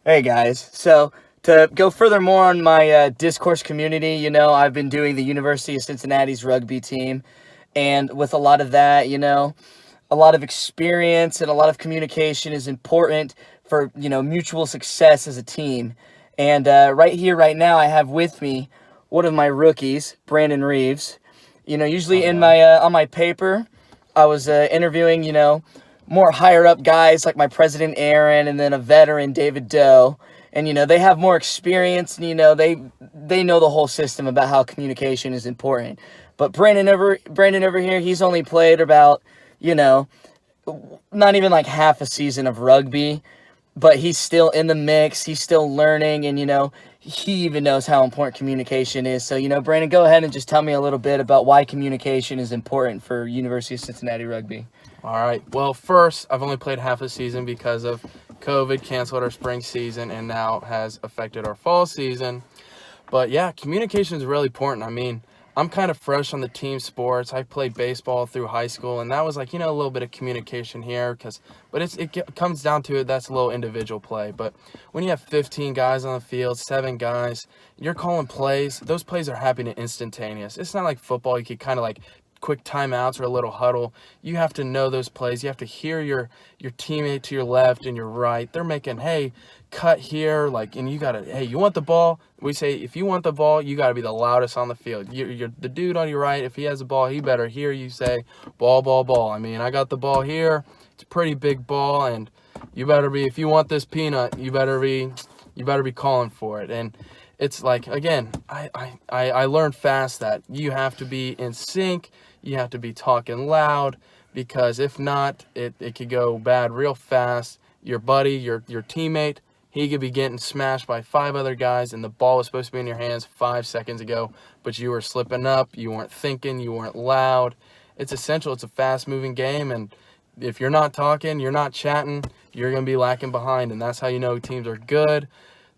Hey guys, so to go furthermore on my Discourse community, I've been doing the University of Cincinnati's rugby team, and with a lot of that, a lot of experience and a lot of communication is important for, mutual success as a team. And right here, right now, I have with me one of my rookies, Brandon Reeves. Usually Oh in yeah. my on my paper, I was interviewing, more higher up guys like my president Aaron, and then a veteran David Doe, and they have more experience, and they know the whole system about how communication is important. But Brandon over here, he's only played about you know not even like half a season of rugby, but he's still in the mix. He's still learning, and he even knows how important communication is. So, Brandon, go ahead and just tell me a little bit about why communication is important for University of Cincinnati rugby. All right. Well, first, I've only played half a season because of COVID canceled our spring season and now has affected our fall season. But yeah, communication is really important. I mean, I'm kind of fresh on the team sports. I played baseball through high school, and that was like a little bit of communication here, but it comes down to it. That's a little individual play. But when you have 15 guys on the field, 7 guys, you're calling plays. Those plays are happening instantaneous. It's not like football. You could kind of like quick timeouts or a little huddle. You have to know those plays. You have to hear your teammate to your left and your right. They're making, hey, cut here, like, and you gotta, hey, you want the ball? We say, if you want the ball, you gotta be the loudest on the field. You're the dude on your right. If he has the ball, he better hear you say, ball, ball, ball. I mean, I got the ball here. It's a pretty big ball, and you better be. If you want this peanut, you better be calling for it. And it's like, again, I learned fast that you have to be in sync. You have to be talking loud, because if not, it could go bad real fast. Your buddy, your teammate, he could be getting smashed by 5 other guys, and the ball was supposed to be in your hands 5 seconds ago, but you were slipping up, you weren't thinking, you weren't loud. It's essential. It's a fast-moving game, and if you're not talking, you're not chatting, you're going to be lacking behind, and that's how you know teams are good.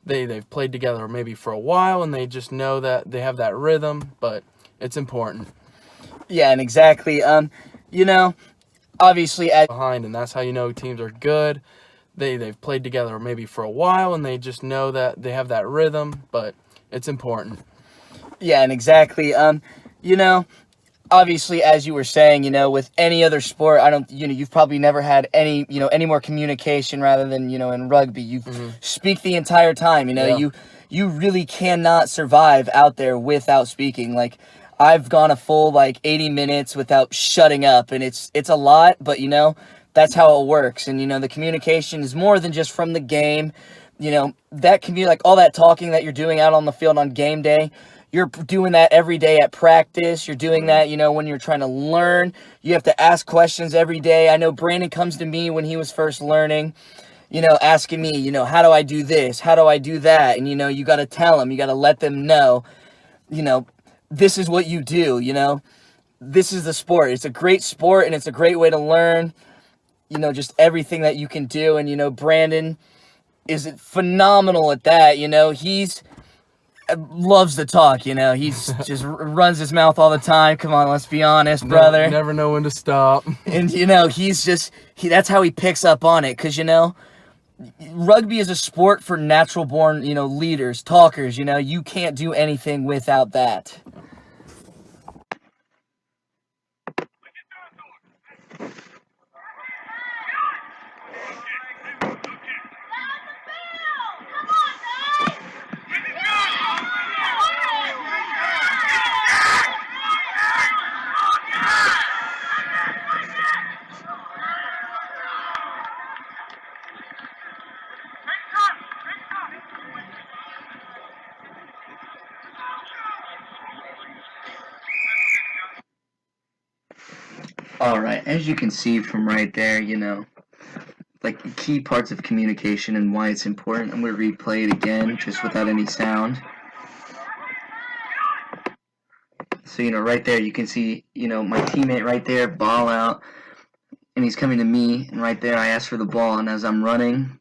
They've played together maybe for a while, and they just know that they have that rhythm, but it's important. Yeah, and exactly. You know, obviously, as Behind, and that's how you know teams are good. They've played together maybe for a while, and they just know that they have that rhythm, but it's important. yeah, and exactly. You know, obviously, as you were saying, with any other sport, I don't, you've probably never had any more communication rather than, in rugby. You Hmm. speak the entire time, Yeah. you really cannot survive out there without speaking. Like, I've gone a full, like, 80 minutes without shutting up, and it's a lot, but, that's how it works. And, the communication is more than just from the game. That can be like all that talking that you're doing out on the field on game day. You're doing that every day at practice. You're doing that, when you're trying to learn. You have to ask questions every day. I know Brandon comes to me when he was first learning, asking me, how do I do this? How do I do that? And, you got to tell them, you got to let them know, you know, this is what you do, this is the sport. It's a great sport, and it's a great way to learn, just everything that you can do. And, Brandon is phenomenal at that. He's loves to talk. He's just runs his mouth all the time. Come on, let's be honest, Never, brother. never know when to stop. And he's just that's how he picks up on it, because rugby is a sport for natural born leaders, talkers. You can't do anything without that. All right, as you can see from right there, like key parts of communication and why it's important. I'm going to replay it again just without any sound. So, right there you can see, my teammate right there, ball out, and he's coming to me, and right there I ask for the ball, and as I'm running,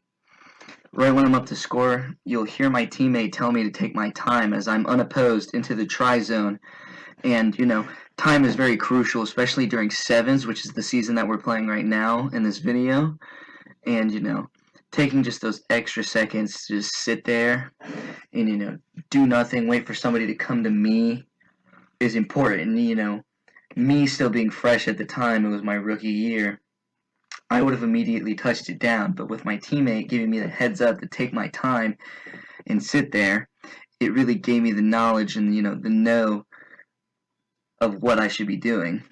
right when I'm up to score, you'll hear my teammate tell me to take my time as I'm unopposed into the try zone. And, time is very crucial, especially during sevens, which is the season that we're playing right now in this video. And, taking just those extra seconds to just sit there and, do nothing, wait for somebody to come to me is important. And, me still being fresh at the time, it was my rookie year, I would have immediately touched it down. But with my teammate giving me the heads up to take my time and sit there, it really gave me the knowledge and, the know of what I should be doing.